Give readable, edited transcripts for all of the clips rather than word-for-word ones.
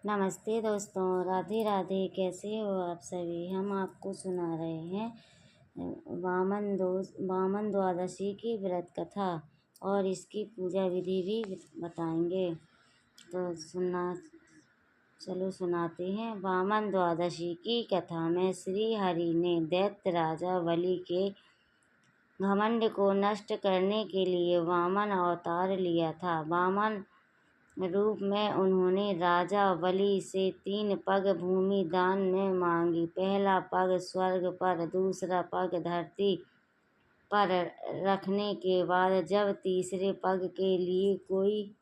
नमस्ते दोस्तों, राधे राधे। कैसे हो आप सभी। हम आपको सुना रहे हैं वामन द्वादशी की व्रत कथा और इसकी पूजा विधि भी बताएंगे। तो चलो सुनाते हैं। वामन द्वादशी की कथा में श्री हरि ने दैत्य राजा बलि के घमंड को नष्ट करने के लिए वामन अवतार लिया था। वामन रूप में उन्होंने राजा बलि से 3 पग भूमि दान में मांगी। पहला पग स्वर्ग पर, दूसरा पग धरती पर रखने के बाद जब तीसरे पग के लिए कोई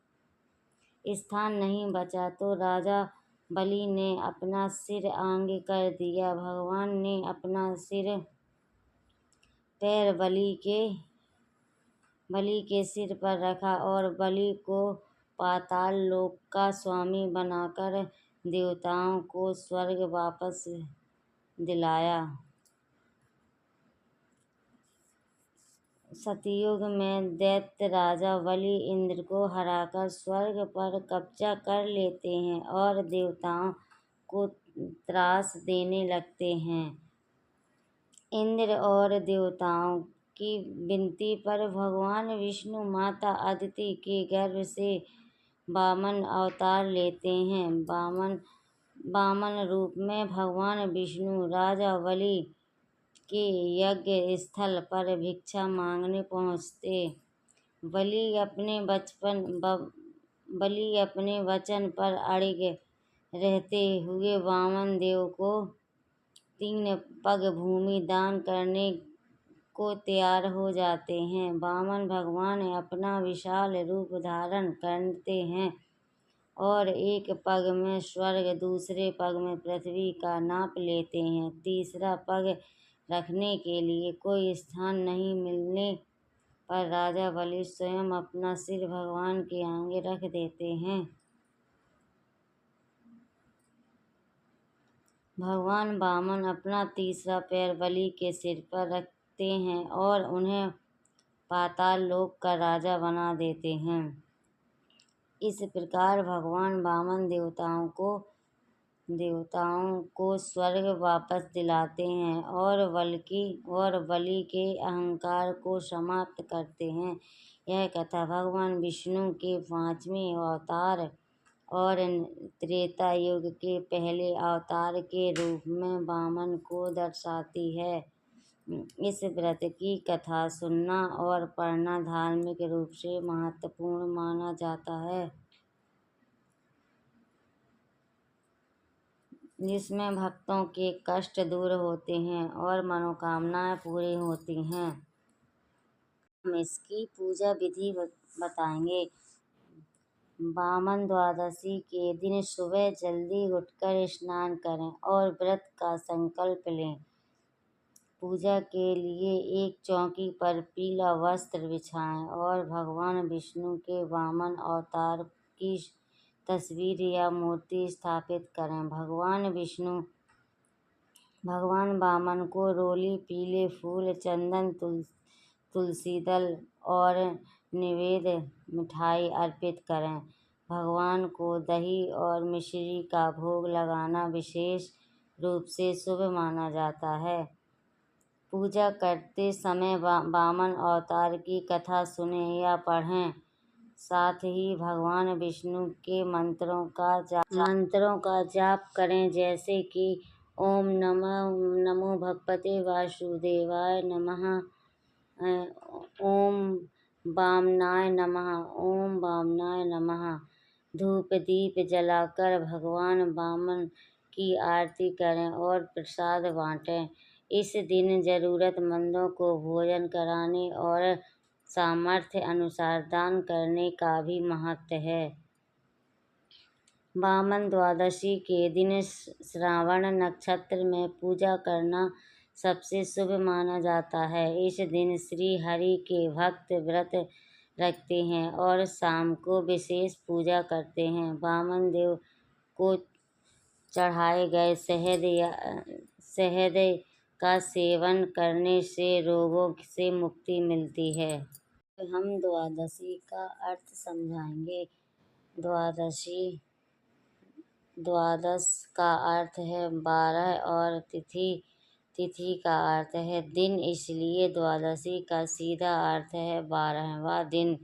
स्थान नहीं बचा तो राजा बलि ने अपना सिर आगे कर दिया। भगवान ने अपना सिर पैर बलि के सिर पर रखा और बलि को पाताल लोक का स्वामी बनाकर देवताओं को स्वर्ग वापस दिलाया। सतयुग में दैत्य राजा बलि इंद्र को हराकर स्वर्ग पर कब्जा कर लेते हैं और देवताओं को त्रास देने लगते हैं। इंद्र और देवताओं की विनती पर भगवान विष्णु माता अदिति के गर्भ से वामन अवतार लेते हैं। वामन रूप में भगवान विष्णु राजा बलि के यज्ञ स्थल पर भिक्षा मांगने पहुँचते। बलि अपने वचन पर अड़िग रहते हुए वामन देव को 3 पग भूमि दान करने को तैयार हो जाते हैं। वामन भगवान अपना विशाल रूप धारण करते हैं और एक पग में स्वर्ग, दूसरे पग में पृथ्वी का नाप लेते हैं। तीसरा पग रखने के लिए कोई स्थान नहीं मिलने पर राजा बलि स्वयं अपना सिर भगवान के आगे रख देते हैं। भगवान वामन अपना तीसरा पैर बलि के सिर पर रखते हैं और उन्हें पाताल लोक का राजा बना देते हैं। इस प्रकार भगवान वामन देवताओं को स्वर्ग वापस दिलाते हैं और बलि के अहंकार को समाप्त करते हैं। यह कथा भगवान विष्णु के 5वें अवतार और त्रेता युग के पहले अवतार के रूप में वामन को दर्शाती है। इस व्रत की कथा सुनना और पढ़ना धार्मिक रूप से महत्वपूर्ण माना जाता है, जिसमें भक्तों के कष्ट दूर होते हैं और मनोकामनाएं पूरी होती हैं। हम इसकी पूजा विधि बताएंगे। वामन द्वादशी के दिन सुबह जल्दी उठकर स्नान करें और व्रत का संकल्प लें। पूजा के लिए एक चौकी पर पीला वस्त्र बिछाएं और भगवान विष्णु के वामन अवतार की तस्वीर या मूर्ति स्थापित करें। भगवान वामन को रोली, पीले फूल, चंदन, तुलसी दल और निवेद्य मिठाई अर्पित करें। भगवान को दही और मिश्री का भोग लगाना विशेष रूप से शुभ माना जाता है। पूजा करते समय वामन अवतार की कथा सुनें या पढ़ें। साथ ही भगवान विष्णु के मंत्रों का जाप करें, जैसे कि ओम नमो भगवते वासुदेवाय नमः, ओम वामनाय नमः। धूप दीप जलाकर भगवान वामन की आरती करें और प्रसाद बांटें। इस दिन जरूरतमंदों को भोजन कराने और सामर्थ्य अनुसार दान करने का भी महत्व है। वामन द्वादशी के दिन श्रावण नक्षत्र में पूजा करना सबसे शुभ माना जाता है। इस दिन श्री हरि के भक्त व्रत रखते हैं और शाम को विशेष पूजा करते हैं। वामन देव को चढ़ाए गए शहद का सेवन करने से रोगों से मुक्ति मिलती है। हम द्वादशी का अर्थ समझाएंगे। द्वादश का अर्थ है 12 और तिथि का अर्थ है दिन, इसलिए द्वादशी का सीधा अर्थ है 12वां दिन।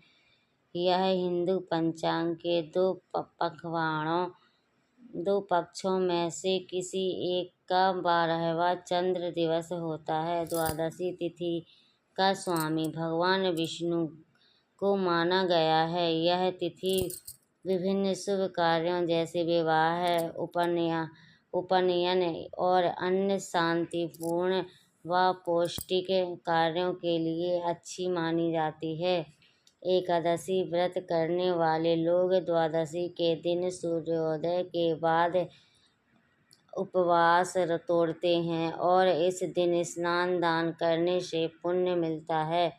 यह हिंदू पंचांग के दो पक्षों में से किसी एक का 12वां चंद्र दिवस होता है। द्वादशी तिथि का स्वामी भगवान विष्णु को माना गया है। यह तिथि विभिन्न शुभ कार्यों जैसे विवाह, उपनयन और अन्य शांतिपूर्ण व पौष्टिक कार्यों के लिए अच्छी मानी जाती है। एकादशी व्रत करने वाले लोग द्वादशी के दिन सूर्योदय के बाद उपवास तोड़ते हैं और इस दिन स्नान दान करने से पुण्य मिलता है।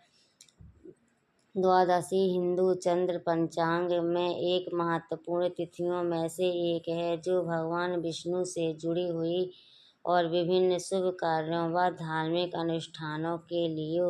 द्वादशी हिंदू चंद्र पंचांग में एक महत्वपूर्ण तिथियों में से एक है, जो भगवान विष्णु से जुड़ी हुई और विभिन्न शुभ कार्यों व धार्मिक अनुष्ठानों के लिए